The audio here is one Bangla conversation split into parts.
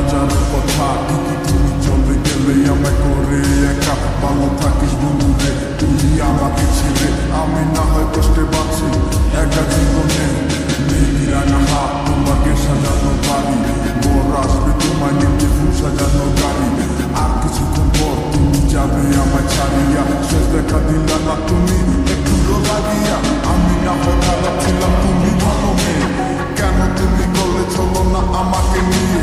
হাজার কথা ঠিকই তুমি চলে গেলে আমায় করে একা ভালো থাকিস বন্ধুরে তুই আমাকে ছেড়ে আমি না হয় কষ্টে বাঁচি একা জীবনে মেঘি রাঙা হাত তোমাকে সাজানো বাড়ি বর আসবে তোমায় নিতে ফুল সাজানো গাড়ি আর কিছুক্ষণ পর তুমি যাবে আমায় ছাড়িয়া শেষ দেখা দিলা না তুমি একটু লাগিয়া আমি না হয় খারাপ ছিলাম তুমি ভালো মেয়ে কেন তুমি করলে চলো না আমাকে নিয়ে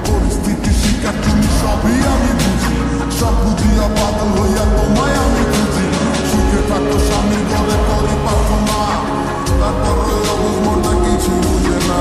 পরিস্থিতি শিকার তুমি সবই আমি বুঝি সব বুঝিয়া পাগল হইয়া তোমায় আমি খুঁজি সুখে থাকো স্বামীর ঘরে করি প্রার্থনা তারপর অবুঝ মনটা কিছু বুঝে না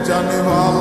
জানি ভালো